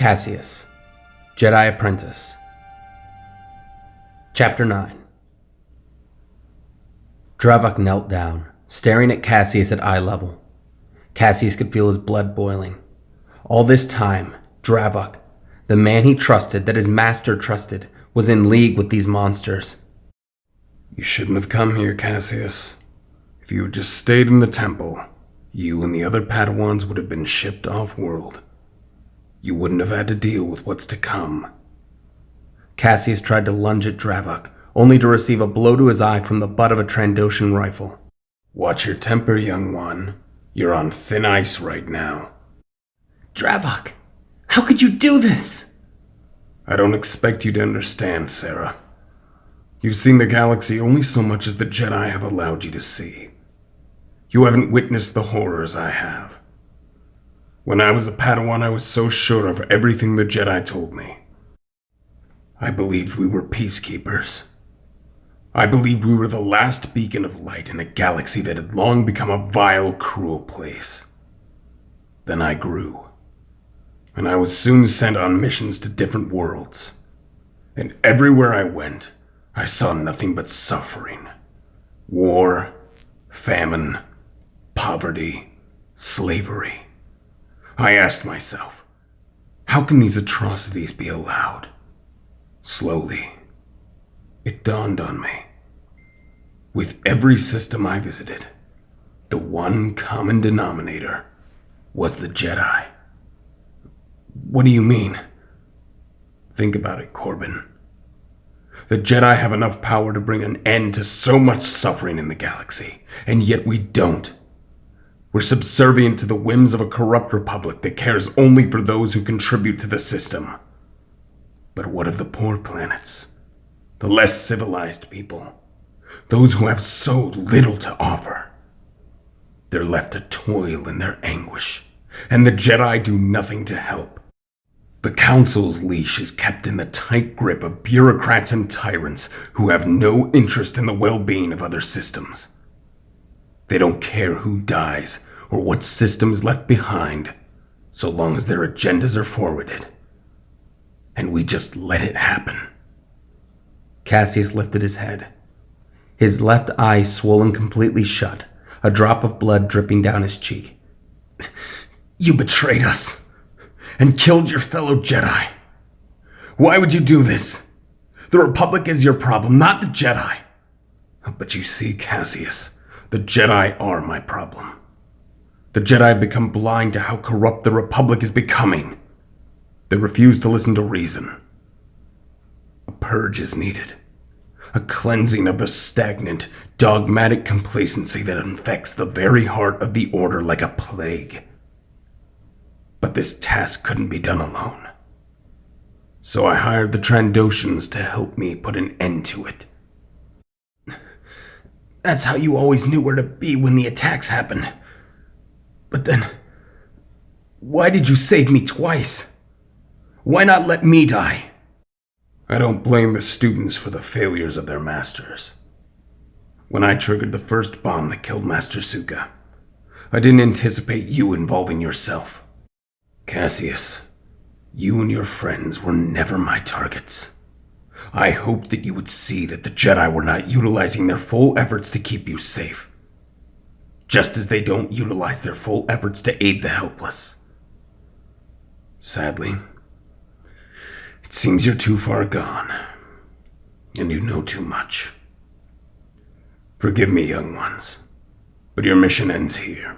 Caseus, Jedi Apprentice. Chapter 9. Dravik knelt down, staring at Caseus at eye level. Caseus could feel his blood boiling. All this time, Dravik, the man he trusted, that his master trusted, was in league with these monsters. You shouldn't have come here, Caseus. If you had just stayed in the temple, you and the other Padawans would have been shipped off-world. You wouldn't have had to deal with what's to come. Caseus tried to lunge at Dravik, only to receive a blow to his eye from the butt of a Trandoshan rifle. Watch your temper, young one. You're on thin ice right now. Dravik, how could you do this? I don't expect you to understand, Sarah. You've seen the galaxy only so much as the Jedi have allowed you to see. You haven't witnessed the horrors I have. When I was a Padawan, I was so sure of everything the Jedi told me. I believed we were peacekeepers. I believed we were the last beacon of light in a galaxy that had long become a vile, cruel place. Then I grew, and I was soon sent on missions to different worlds. And everywhere I went, I saw nothing but suffering. War, famine, poverty, slavery. I asked myself, how can these atrocities be allowed? Slowly, it dawned on me. With every system I visited, the one common denominator was the Jedi. What do you mean? Think about it, Corbin. The Jedi have enough power to bring an end to so much suffering in the galaxy, and yet we don't. We're subservient to the whims of a corrupt republic that cares only for those who contribute to the system. But what of the poor planets? The less civilized people? Those who have so little to offer? They're left to toil in their anguish, and the Jedi do nothing to help. The Council's leash is kept in the tight grip of bureaucrats and tyrants who have no interest in the well-being of other systems. They don't care who dies or what system is left behind, so long as their agendas are forwarded. And we just let it happen. Caseus lifted his head. His left eye swollen completely shut, a drop of blood dripping down his cheek. You betrayed us, and killed your fellow Jedi. Why would you do this? The Republic is your problem, not the Jedi. But you see, Caseus, the Jedi are my problem. The Jedi have become blind to how corrupt the Republic is becoming. They refuse to listen to reason. A purge is needed. A cleansing of the stagnant, dogmatic complacency that infects the very heart of the Order like a plague. But this task couldn't be done alone. So I hired the Trandoshans to help me put an end to it. That's how you always knew where to be when the attacks happened. But then, why did you save me twice? Why not let me die? I don't blame the students for the failures of their masters. When I triggered the first bomb that killed Master Suka, I didn't anticipate you involving yourself. Caseus, you and your friends were never my targets. I hoped that you would see that the Jedi were not utilizing their full efforts to keep you safe. Just as they don't utilize their full efforts to aid the helpless. Sadly, it seems you're too far gone, and you know too much. Forgive me, young ones, but your mission ends here.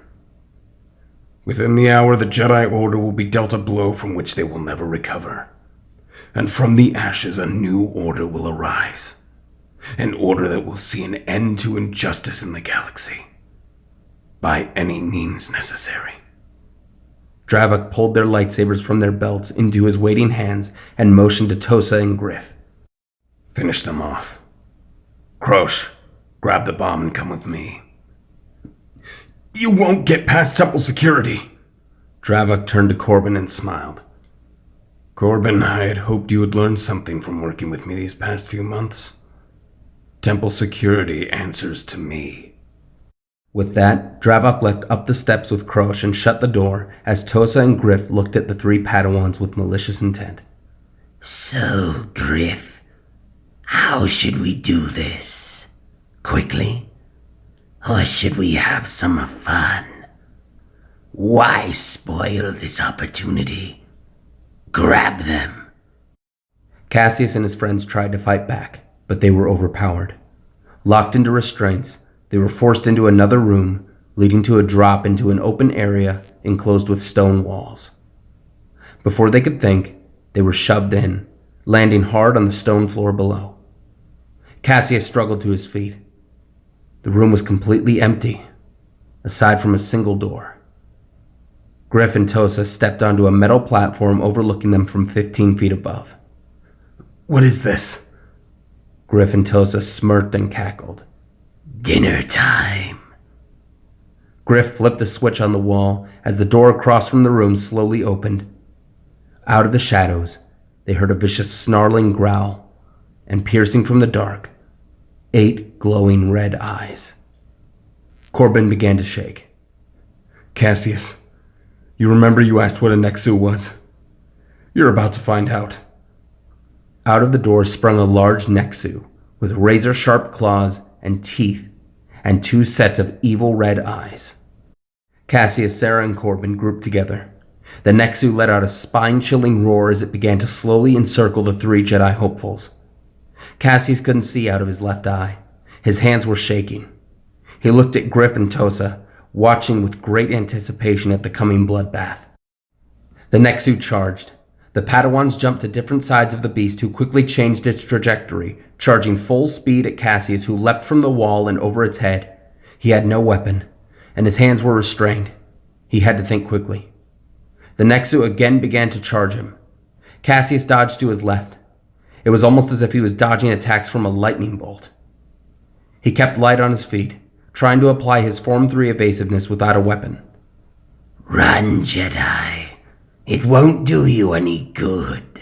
Within the hour, the Jedi Order will be dealt a blow from which they will never recover. And from the ashes, a new order will arise. An order that will see an end to injustice in the galaxy. By any means necessary. Dravik pulled their lightsabers from their belts into his waiting hands and motioned to Tosa and Griff. Finish them off. Krosh, grab the bomb and come with me. You won't get past temple security. Dravik turned to Corbin and smiled. Corbin, I had hoped you would learn something from working with me these past few months. Temple security answers to me. With that, Dravik left up the steps with Krosh and shut the door as Tosa and Griff looked at the three Padawans with malicious intent. So, Griff, how should we do this? Quickly? Or should we have some fun? Why spoil this opportunity? Grab them. Caseus and his friends tried to fight back, but they were overpowered. Locked into restraints, they were forced into another room, leading to a drop into an open area enclosed with stone walls. Before they could think, they were shoved in, landing hard on the stone floor below. Caseus struggled to his feet. The room was completely empty, aside from a single door. Griff and Tosa stepped onto a metal platform overlooking them from 15 feet above. What is this? Griff and Tosa smirked and cackled. Dinner time. Griff flipped a switch on the wall as the door across from the room slowly opened. Out of the shadows, they heard a vicious snarling growl, and piercing from the dark, 8 glowing red eyes. Corbin began to shake. Caseus, you remember you asked what a nexu was? You're about to find out. Out of the door sprung a large nexu with razor-sharp claws and teeth and 2 sets of evil red eyes. Caseus, Sarah, and Corbin grouped together. The nexu let out a spine-chilling roar as it began to slowly encircle the 3 Jedi hopefuls. Caseus couldn't see out of his left eye. His hands were shaking. He looked at Griff and Tosa, watching with great anticipation at the coming bloodbath. The nexu charged. The Padawans jumped to different sides of the beast, who quickly changed its trajectory, charging full speed at Caseus, who leapt from the wall and over its head. He had no weapon, and his hands were restrained. He had to think quickly. The nexu again began to charge him. Caseus dodged to his left. It was almost as if he was dodging attacks from a lightning bolt. He kept light on his feet, trying to apply his Form 3 evasiveness without a weapon. Run, Jedi. It won't do you any good.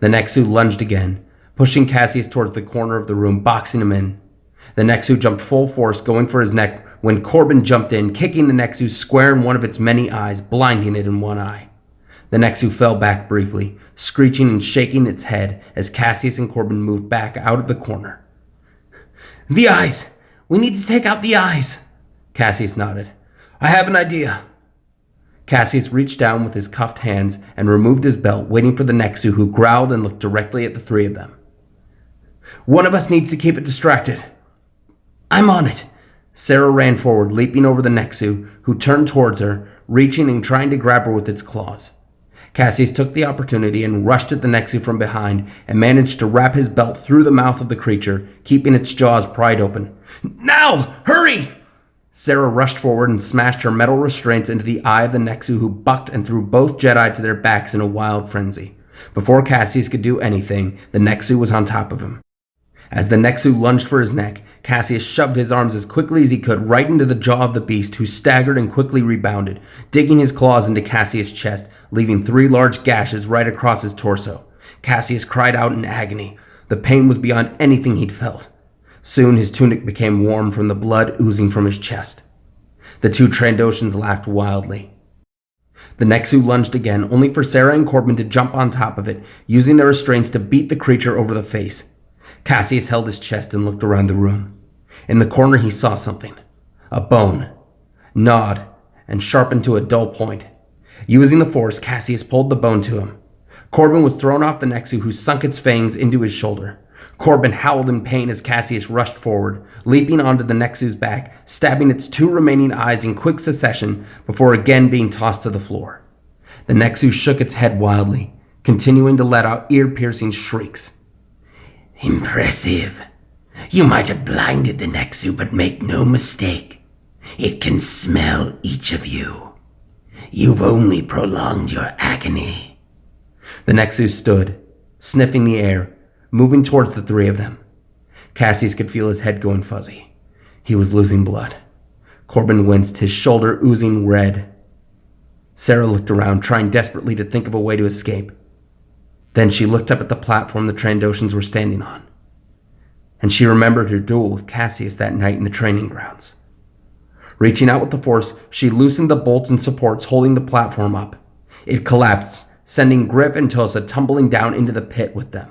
The nexu lunged again, pushing Caseus towards the corner of the room, boxing him in. The nexu jumped full force, going for his neck, when Corbin jumped in, kicking the nexu square in one of its many eyes, blinding it in one eye. The nexu fell back briefly, screeching and shaking its head as Caseus and Corbin moved back out of the corner. "The eyes! We need to take out the eyes!" Caseus nodded. "I have an idea." Caseus reached down with his cuffed hands and removed his belt, waiting for the nexu, who growled and looked directly at the 3 of them. "One of us needs to keep it distracted." "I'm on it." Sarah ran forward, leaping over the nexu, who turned towards her, reaching and trying to grab her with its claws. Caseus took the opportunity and rushed at the nexu from behind and managed to wrap his belt through the mouth of the creature, keeping its jaws pried open. "Now! Hurry!" Sarah rushed forward and smashed her metal restraints into the eye of the nexu, who bucked and threw both Jedi to their backs in a wild frenzy. Before Caseus could do anything, the nexu was on top of him. As the nexu lunged for his neck, Caseus shoved his arms as quickly as he could right into the jaw of the beast, who staggered and quickly rebounded, digging his claws into Caseus' chest, leaving 3 large gashes right across his torso. Caseus cried out in agony. The pain was beyond anything he'd felt. Soon his tunic became warm from the blood oozing from his chest. The 2 Trandoshans laughed wildly. The nexu lunged again, only for Sarah and Corbin to jump on top of it, using their restraints to beat the creature over the face. Caseus held his chest and looked around the room. In the corner he saw something. A bone. Gnawed and sharpened to a dull point. Using the force, Caseus pulled the bone to him. Corbin was thrown off the nexu, who sunk its fangs into his shoulder. Corbin howled in pain as Caseus rushed forward, leaping onto the nexu's back, stabbing its 2 remaining eyes in quick succession before again being tossed to the floor. The nexu shook its head wildly, continuing to let out ear-piercing shrieks. Impressive. You might have blinded the nexu, but make no mistake. It can smell each of you. You've only prolonged your agony. The nexu stood, sniffing the air, moving towards the 3 of them. Caseus could feel his head going fuzzy. He was losing blood. Corbin winced, his shoulder oozing red. Sarah looked around, trying desperately to think of a way to escape. Then she looked up at the platform the Trandoshans were standing on, and she remembered her duel with Caseus that night in the training grounds. Reaching out with the force, she loosened the bolts and supports holding the platform up. It collapsed, sending Griff and Tosa tumbling down into the pit with them.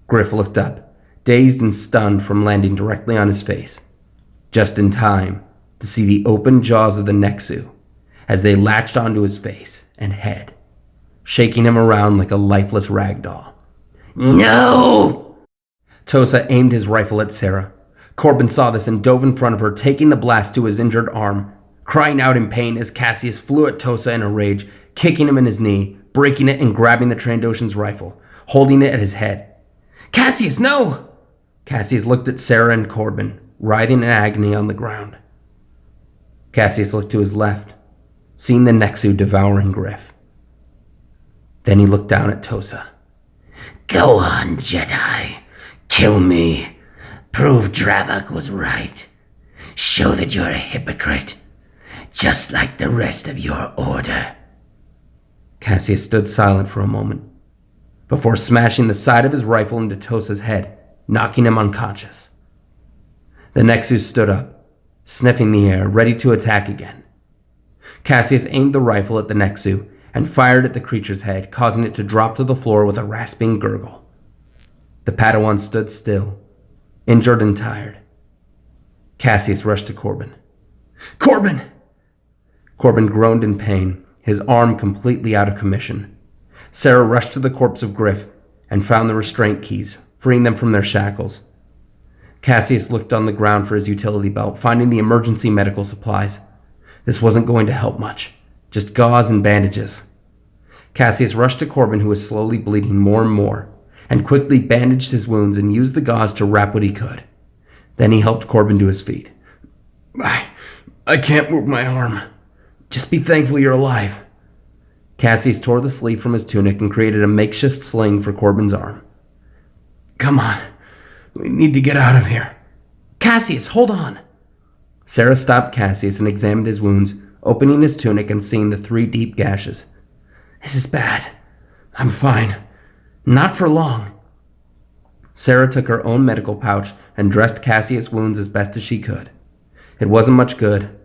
Griff looked up, dazed and stunned from landing directly on his face, just in time to see the open jaws of the nexu as they latched onto his face and head, shaking him around like a lifeless rag doll. No! Tosa aimed his rifle at Sarah. Corbin saw this and dove in front of her, taking the blast to his injured arm, crying out in pain as Caseus flew at Tosa in a rage, kicking him in his knee, breaking it and grabbing the Trandoshan's rifle, holding it at his head. Caseus, no! Caseus looked at Sarah and Corbin, writhing in agony on the ground. Caseus looked to his left, seeing the nexu devouring Griff. Then he looked down at Tosa. Go on, Jedi. Kill me. Prove Dravik was right. Show that you're a hypocrite, just like the rest of your order. Caseus stood silent for a moment, before smashing the side of his rifle into Tosa's head, knocking him unconscious. The nexu stood up, sniffing the air, ready to attack again. Caseus aimed the rifle at the nexu and fired at the creature's head, causing it to drop to the floor with a rasping gurgle. The Padawan stood still, injured and tired. Caseus rushed to Corbin. Corbin! Corbin groaned in pain, his arm completely out of commission. Sarah rushed to the corpse of Griff and found the restraint keys, freeing them from their shackles. Caseus looked on the ground for his utility belt, finding the emergency medical supplies. This wasn't going to help much, just gauze and bandages. Caseus rushed to Corbin, who was slowly bleeding more and more, and quickly bandaged his wounds and used the gauze to wrap what he could. Then he helped Corbin to his feet. I can't move my arm. Just be thankful you're alive. Caseus tore the sleeve from his tunic and created a makeshift sling for Corbin's arm. Come on. We need to get out of here. Caseus, hold on. Sarah stopped Caseus and examined his wounds, opening his tunic and seeing the 3 deep gashes. This is bad. I'm fine. Not for long. Sarah took her own medical pouch and dressed Caseus' wounds as best as she could. It wasn't much good.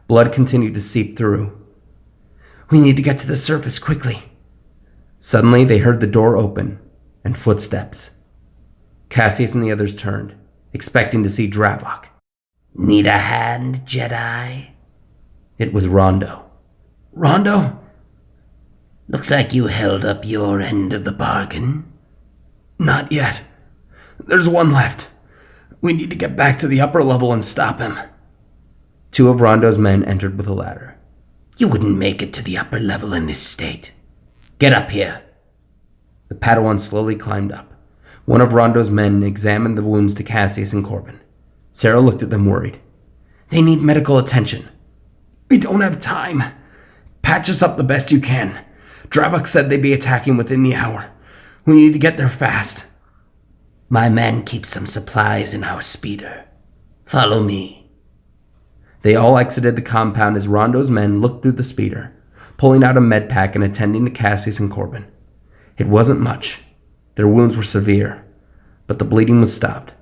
Blood continued to seep through. We need to get to the surface quickly. Suddenly, they heard the door open and footsteps. Caseus and the others turned, expecting to see Dravik. Need a hand, Jedi? It was Rondo. Rondo? Looks like you held up your end of the bargain. Not yet. There's one left. We need to get back to the upper level and stop him. 2 of Rondo's men entered with a ladder. You wouldn't make it to the upper level in this state. Get up here. The Padawan slowly climbed up. One of Rondo's men examined the wounds to Caseus and Corbin. Sarah looked at them worried. They need medical attention. We don't have time. Patch us up the best you can. Dravik said they'd be attacking within the hour. We need to get there fast. My men keep some supplies in our speeder. Follow me. They all exited the compound as Rondo's men looked through the speeder, pulling out a med pack and attending to Caseus and Corbin. It wasn't much. Their wounds were severe, but the bleeding was stopped.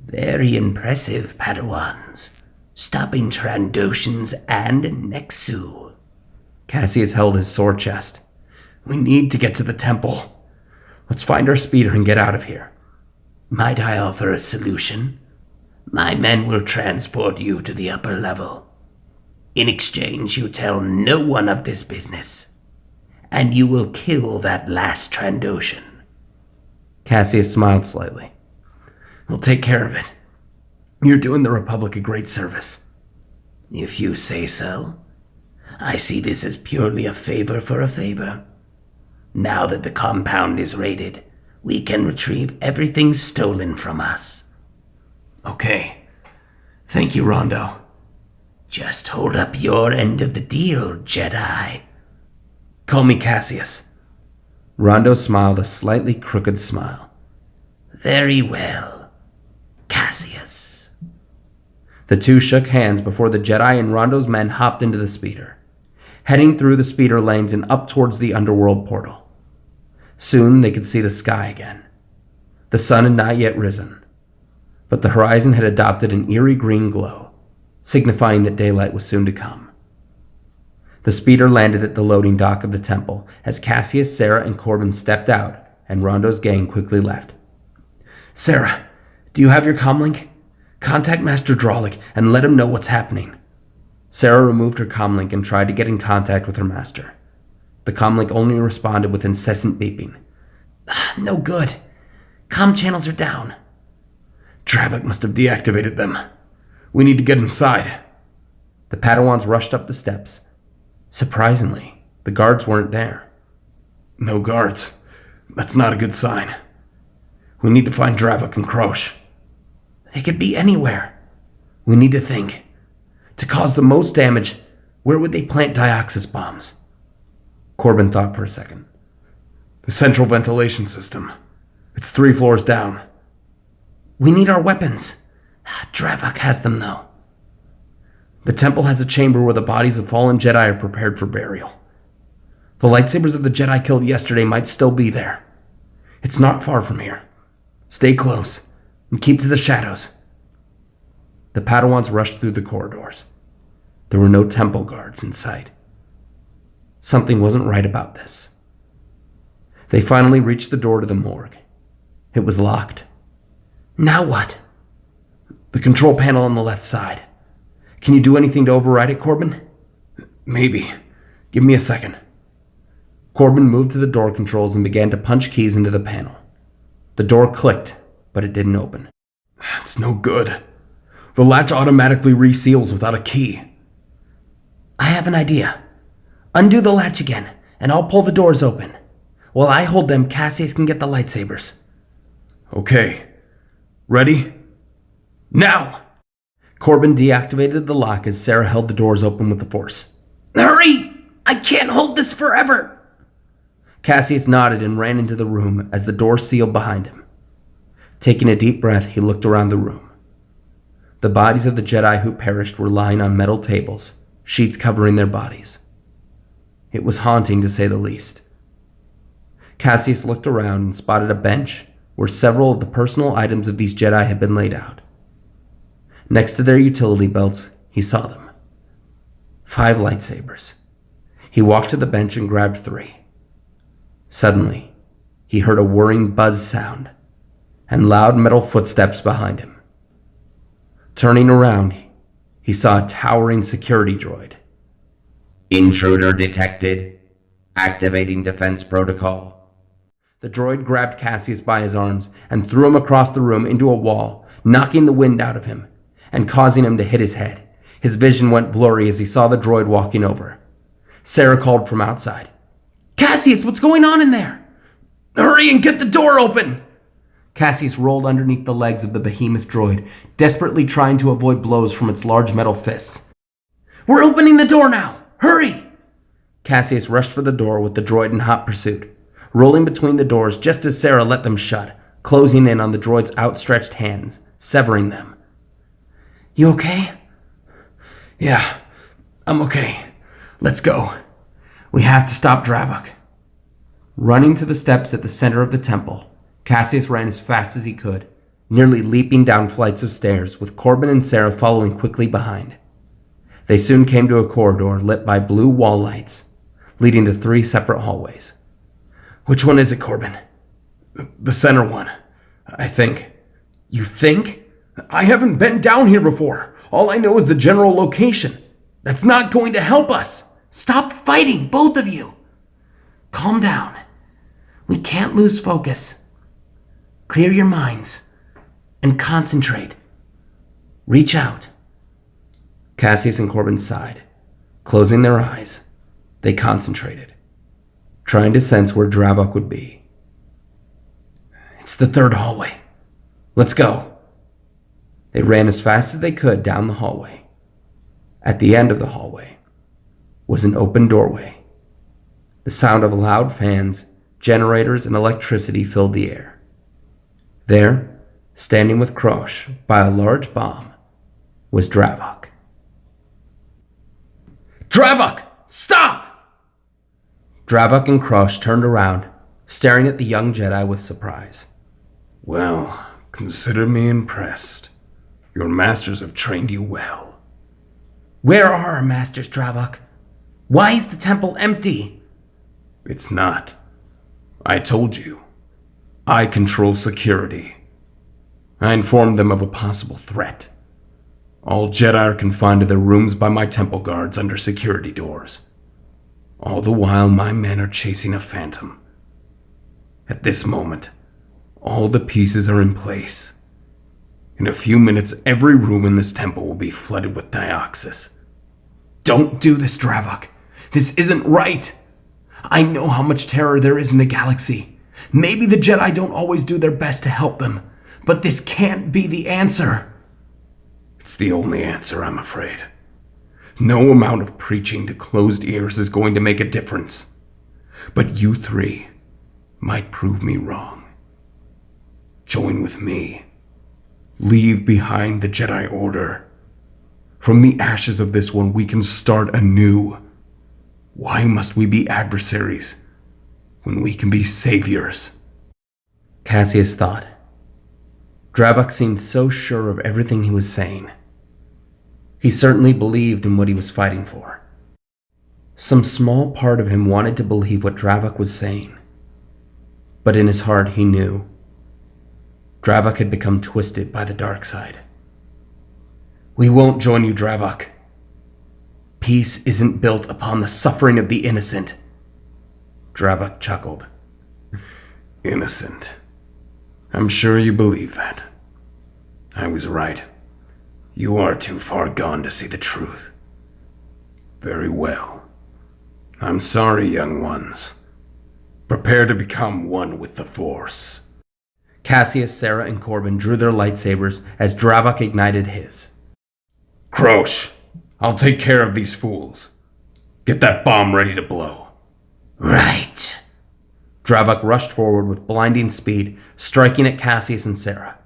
Very impressive, Padawans. Stopping Trandoshans and Nexu. Caseus held his sore chest. We need to get to the temple. Let's find our speeder and get out of here. Might I offer a solution? My men will transport you to the upper level. In exchange, you tell no one of this business, and you will kill that last Trandoshan. Caseus smiled slightly. We'll take care of it. You're doing the Republic a great service. If you say so. I see this as purely a favor for a favor. Now that the compound is raided, we can retrieve everything stolen from us. Okay. Thank you, Rondo. Just hold up your end of the deal, Jedi. Call me Caseus. Rondo smiled a slightly crooked smile. Very well, Caseus. The 2 shook hands before the Jedi and Rondo's men hopped into the speeder, heading through the speeder lanes and up towards the underworld portal. Soon they could see the sky again. The sun had not yet risen, but the horizon had adopted an eerie green glow. signifying that daylight was soon to come. The speeder landed at the loading dock of the temple as Caseus, Sarah, and Corbin stepped out, and Rondo's gang quickly left. "Sarah, do you have your comlink? Contact Master Dravik and let him know what's happening." Sarah removed her comlink and tried to get in contact with her master. The comlink only responded with incessant beeping. "No good. Comm channels are down." Dravik must have deactivated them. We need to get inside. The Padawans rushed up the steps. Surprisingly, the guards weren't there. No guards. That's not a good sign. We need to find Dravik and Krosh. They could be anywhere. We need to think. To cause the most damage, where would they plant Dioxys bombs? Corbin thought for a second. The central ventilation system. It's 3 floors down. We need our weapons. Dravik has them, though. The temple has a chamber where the bodies of fallen Jedi are prepared for burial. The lightsabers of the Jedi killed yesterday might still be there. It's not far from here. Stay close and keep to the shadows. The Padawans rushed through the corridors. There were no temple guards in sight. Something wasn't right about this. They finally reached the door to the morgue. It was locked. Now what? The control panel on the left side. Can you do anything to override it, Corbin? Maybe. Give me a second. Corbin moved to the door controls and began to punch keys into the panel. The door clicked, but it didn't open. It's no good. The latch automatically reseals without a key. I have an idea. Undo the latch again, and I'll pull the doors open. While I hold them, Caseus can get the lightsabers. Okay. Ready? Now! Corbin deactivated the lock as Sarah held the doors open with the force. Hurry! I can't hold this forever! Caseus nodded and ran into the room as the door sealed behind him. Taking a deep breath, he looked around the room. The bodies of the Jedi who perished were lying on metal tables, sheets covering their bodies. It was haunting, to say the least. Caseus looked around and spotted a bench where several of the personal items of these Jedi had been laid out. Next to their utility belts, he saw them. 5 lightsabers. He walked to the bench and grabbed 3. Suddenly, he heard a whirring buzz sound and loud metal footsteps behind him. Turning around, he saw a towering security droid. Intruder detected. Activating defense protocol. The droid grabbed Caseus by his arms and threw him across the room into a wall, knocking the wind out of him and causing him to hit his head. His vision went blurry as he saw the droid walking over. Sarah called from outside. "Caseus, what's going on in there?" Hurry and get the door open! Caseus rolled underneath the legs of the behemoth droid, desperately trying to avoid blows from its large metal fists. "We're opening the door now! Hurry!" Caseus rushed for the door with the droid in hot pursuit, rolling between the doors just as Sarah let them shut, closing in on the droid's outstretched hands, severing them. "You okay?" Yeah, I'm okay. Let's go. "We have to stop Dravik." Running to the steps at the center of the temple, Caseus ran as fast as he could, nearly leaping down flights of stairs, with Corbin and Sarah following quickly behind. They soon came to a corridor lit by blue wall lights, leading to 3 separate hallways. Which one is it, Corbin? The center one, I think. You think? I haven't been down here before. All I know is the general location. That's not going to help us. Stop fighting, both of you. Calm down. We can't lose focus. Clear your minds and concentrate. Reach out. Caseus and Corbin sighed. Closing their eyes, they concentrated, trying to sense where Dravik would be. "It's the 3rd hallway. Let's go." They ran as fast as they could down the hallway. At the end of the hallway was an open doorway. The sound of loud fans, generators, and electricity filled the air. There, standing with Krosh by a large bomb, was Dravik. Dravik! Stop! Dravik and Krosh turned around, staring at the young Jedi with surprise. Well, consider me impressed. Your masters have trained you well. Where are our masters, Dravik? Why is the temple empty? It's not. I told you. I control security. I informed them of a possible threat. All Jedi are confined to their rooms by my temple guards under security doors. All the while, my men are chasing a phantom. At this moment, all the pieces are in place. In a few minutes, every room in this temple will be flooded with Dioxys. Don't do this, Dravik. This isn't right. I know how much terror there is in the galaxy. Maybe the Jedi don't always do their best to help them, but this can't be the answer. It's the only answer, I'm afraid. No amount of preaching to closed ears is going to make a difference. But you three might prove me wrong. Join with me. Leave behind the Jedi Order. From the ashes of this one, we can start anew. Why must we be adversaries when we can be saviors? Caseus thought. Dravik seemed so sure of everything he was saying. He certainly believed in what he was fighting for. Some small part of him wanted to believe what Dravik was saying. But in his heart he knew Dravik had become twisted by the dark side. We won't join you, Dravik. Peace isn't built upon the suffering of the innocent. Dravik chuckled. Innocent. I'm sure you believe that. I was right. You are too far gone to see the truth. Very well. I'm sorry, young ones. Prepare to become one with the Force. Caseus, Sarah, and Corbin drew their lightsabers as Dravik ignited his. Krosh, I'll take care of these fools. Get that bomb ready to blow. Right. Dravik rushed forward with blinding speed, striking at Caseus and Sarah.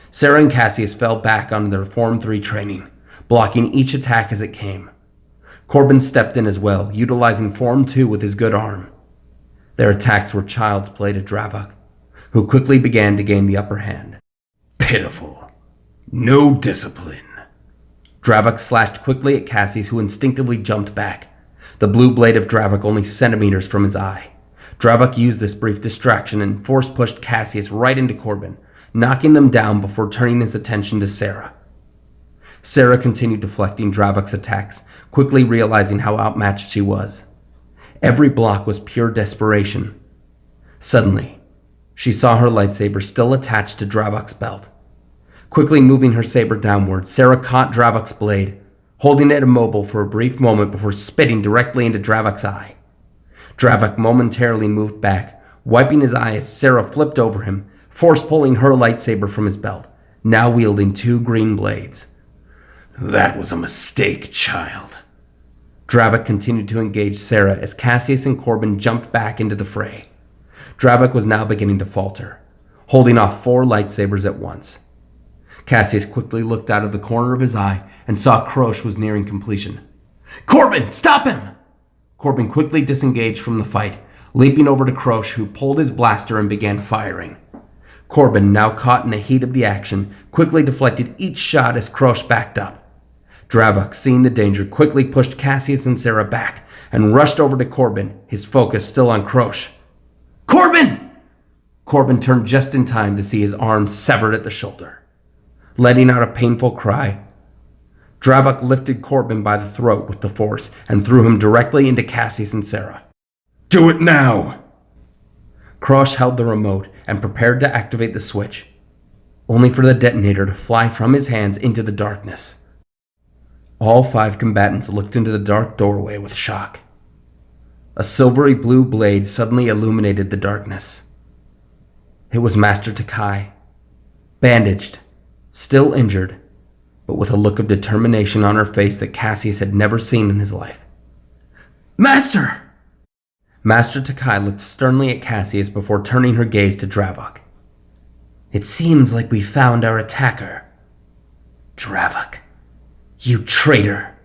Sarah and Caseus fell back on their Form 3 training, blocking each attack as it came. Corbin stepped in as well, utilizing Form 2 with his good arm. Their attacks were child's play to Dravik, who quickly began to gain the upper hand. Pitiful. No discipline. Dravik slashed quickly at Caseus, who instinctively jumped back, the blue blade of Dravik only centimeters from his eye. Dravik used this brief distraction and force-pushed Caseus right into Corbin, knocking them down before turning his attention to Sarah. Sarah continued deflecting Dravik's attacks, quickly realizing how outmatched she was. Every block was pure desperation. Suddenly, she saw her lightsaber still attached to Dravik's belt. Quickly moving her saber downward, Sarah caught Dravik's blade, holding it immobile for a brief moment before spitting directly into Dravik's eye. Dravik momentarily moved back, wiping his eye as Sarah flipped over him, force-pulling her lightsaber from his belt, now wielding two green blades. That was a mistake, child. Dravik continued to engage Sarah as Caseus and Corbin jumped back into the fray. Dravik was now beginning to falter, holding off 4 lightsabers at once. Caseus quickly looked out of the corner of his eye and saw Krosh was nearing completion. Corbin, stop him! Corbin quickly disengaged from the fight, leaping over to Krosh, who pulled his blaster and began firing. Corbin, now caught in the heat of the action, quickly deflected each shot as Krosh backed up. Dravik, seeing the danger, quickly pushed Caseus and Sarah back and rushed over to Corbin, his focus still on Krosh. Corbin! Corbin turned just in time to see his arm severed at the shoulder. Letting out a painful cry, Dravik lifted Corbin by the throat with the Force and threw him directly into Caseus and Sarah. Do it now! Krosh held the remote and prepared to activate the switch, only for the detonator to fly from his hands into the darkness. All 5 combatants looked into the dark doorway with shock. A silvery blue blade suddenly illuminated the darkness. It was Master Takai, bandaged, still injured, but with a look of determination on her face that Caseus had never seen in his life. Master! Master Takai looked sternly at Caseus before turning her gaze to Dravik. It seems like we found our attacker. Dravik, you traitor!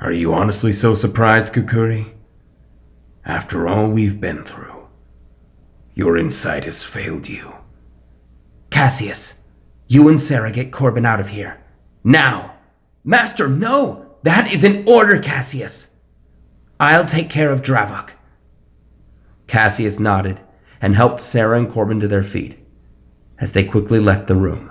Are you honestly so surprised, Kukuri? After all we've been through, your insight has failed you. Caseus, you and Sarah get Corbin out of here. Now! Master, no! That is an order, Caseus! I'll take care of Dravik. Caseus nodded and helped Sarah and Corbin to their feet as they quickly left the room.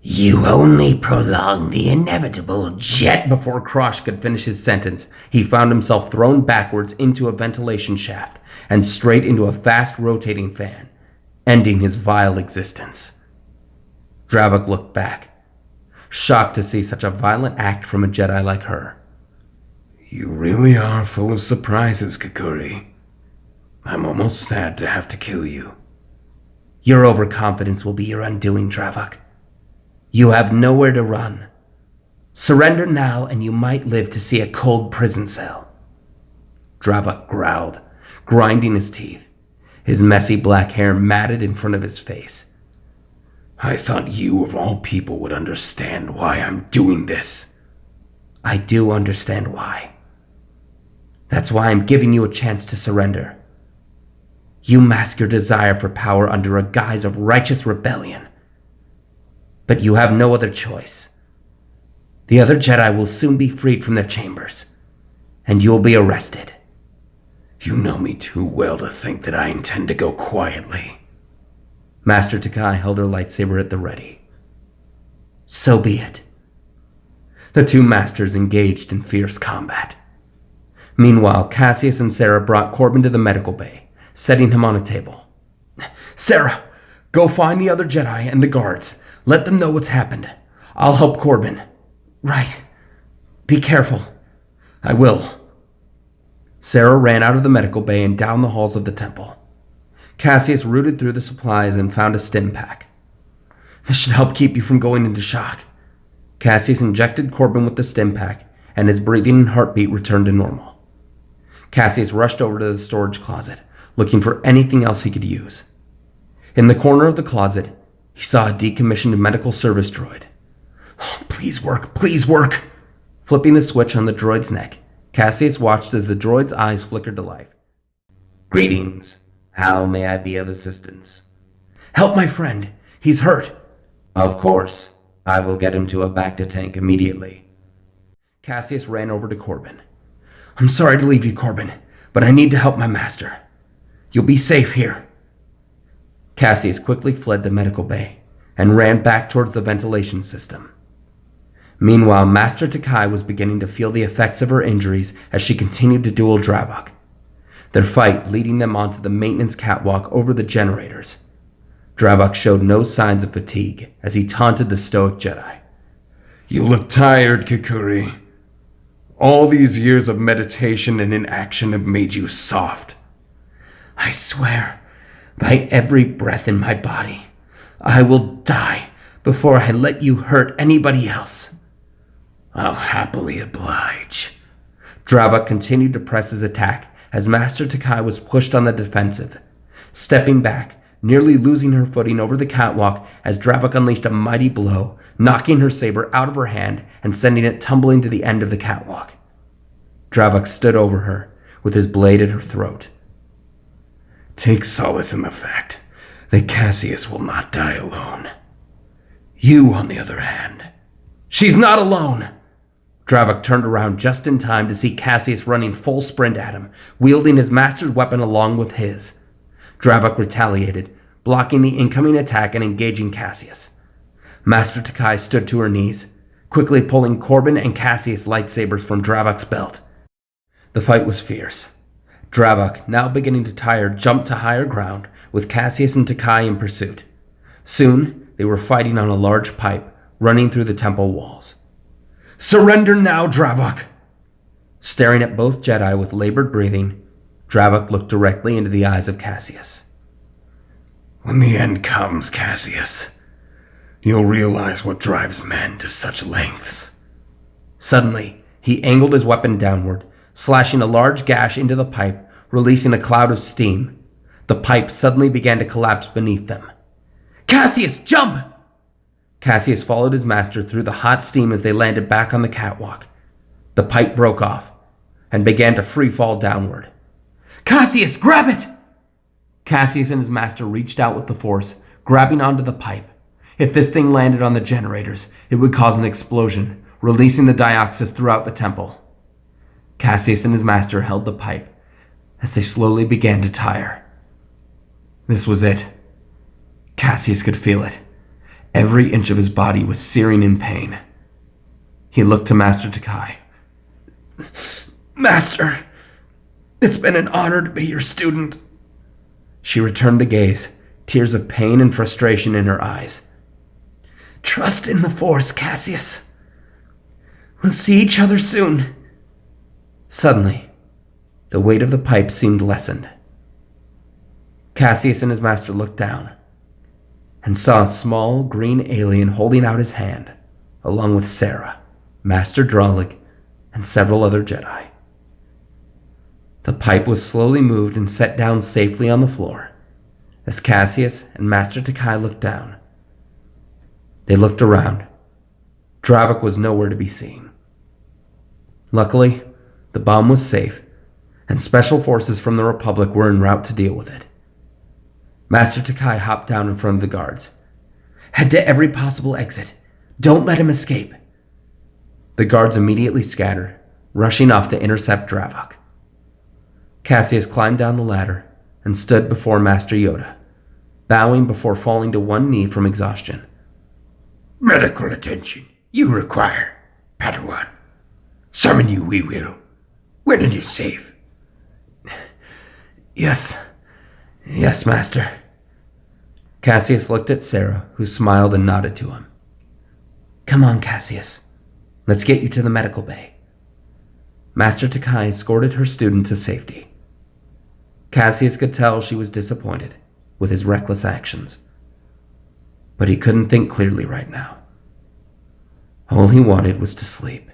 You only prolong the inevitable jet. Before Krosh could finish his sentence, he found himself thrown backwards into a ventilation shaft and straight into a fast-rotating fan, ending his vile existence. Dravik looked back, shocked to see such a violent act from a Jedi like her. You really are full of surprises, Kikuri. I'm almost sad to have to kill you. Your overconfidence will be your undoing, Dravik. You have nowhere to run. Surrender now and you might live to see a cold prison cell. Dravik growled, grinding his teeth, his messy black hair matted in front of his face. I thought you, of all people, would understand why I'm doing this. I do understand why. That's why I'm giving you a chance to surrender. You mask your desire for power under a guise of righteous rebellion. But you have no other choice. The other Jedi will soon be freed from their chambers, and you'll be arrested. You know me too well to think that I intend to go quietly. Master Takai held her lightsaber at the ready. So be it. The two masters engaged in fierce combat. Meanwhile, Caseus and Sarah brought Corbin to the medical bay, setting him on a table. Sarah, go find the other Jedi and the guards. Let them know what's happened. I'll help Corbin. Right. Be careful. I will. Sarah ran out of the medical bay and down the halls of the temple. Caseus rooted through the supplies and found a stim pack. This should help keep you from going into shock. Caseus injected Corbin with the stim pack, and his breathing and heartbeat returned to normal. Caseus rushed over to the storage closet, looking for anything else he could use. In the corner of the closet, he saw a decommissioned medical service droid. Oh, please work, please work! Flipping the switch on the droid's neck, Caseus watched as the droid's eyes flickered to life. Greetings. How may I be of assistance? Help my friend. He's hurt. Of course. I will get him to a Bacta tank immediately. Caseus ran over to Corbin. I'm sorry to leave you, Corbin, but I need to help my master. You'll be safe here. Caseus quickly fled the medical bay and ran back towards the ventilation system. Meanwhile, Master Takai was beginning to feel the effects of her injuries as she continued to duel Dravik, their fight leading them onto the maintenance catwalk over the generators. Dravik showed no signs of fatigue as he taunted the stoic Jedi. You look tired, Kikuri. All these years of meditation and inaction have made you soft. I swear, by every breath in my body, I will die before I let you hurt anybody else. I'll happily oblige. Dravik continued to press his attack as Master Takai was pushed on the defensive, stepping back, nearly losing her footing over the catwalk as Dravik unleashed a mighty blow, knocking her saber out of her hand and sending it tumbling to the end of the catwalk. Dravik stood over her, with his blade at her throat. Take solace in the fact that Caseus will not die alone. You, on the other hand... She's not alone! Dravik turned around just in time to see Caseus running full sprint at him, wielding his master's weapon along with his. Dravik retaliated, blocking the incoming attack and engaging Caseus. Master Takai stood to her knees, quickly pulling Corbin and Caseus' lightsabers from Dravik's belt. The fight was fierce. Dravik, now beginning to tire, jumped to higher ground, with Caseus and Takai in pursuit. Soon, they were fighting on a large pipe, running through the temple walls. Surrender now, Dravik! Staring at both Jedi with labored breathing, Dravik looked directly into the eyes of Caseus. When the end comes, Caseus, you'll realize what drives men to such lengths. Suddenly, he angled his weapon downward, slashing a large gash into the pipe, releasing a cloud of steam. The pipe suddenly began to collapse beneath them. Caseus, jump! Caseus followed his master through the hot steam as they landed back on the catwalk. The pipe broke off and began to free fall downward. Caseus, grab it! Caseus and his master reached out with the force, grabbing onto the pipe. If this thing landed on the generators, it would cause an explosion, releasing the Dioxys throughout the temple. Caseus and his master held the pipe as they slowly began to tire. This was it. Caseus could feel it. Every inch of his body was searing in pain. He looked to Master Takai. Master, it's been an honor to be your student. She returned the gaze, tears of pain and frustration in her eyes. Trust in the Force, Caseus. We'll see each other soon. Suddenly, the weight of the pipe seemed lessened. Caseus and his master looked down and saw a small green alien holding out his hand, along with Sarah, Master Dravik, and several other Jedi. The pipe was slowly moved and set down safely on the floor as Caseus and Master Takai looked down. They looked around. Dravik was nowhere to be seen. Luckily, the bomb was safe, and special forces from the Republic were en route to deal with it. Master Takai hopped down in front of the guards. Head to every possible exit. Don't let him escape. The guards immediately scattered, rushing off to intercept Dravik. Caseus climbed down the ladder and stood before Master Yoda, bowing before falling to one knee from exhaustion. Medical attention you require, Padawan. Summon you we will, when it is safe. Yes, Master. Caseus looked at Sarah, who smiled and nodded to him. Come on, Caseus. Let's get you to the medical bay. Master Takai escorted her student to safety. Caseus could tell she was disappointed with his reckless actions, but he couldn't think clearly right now. All he wanted was to sleep.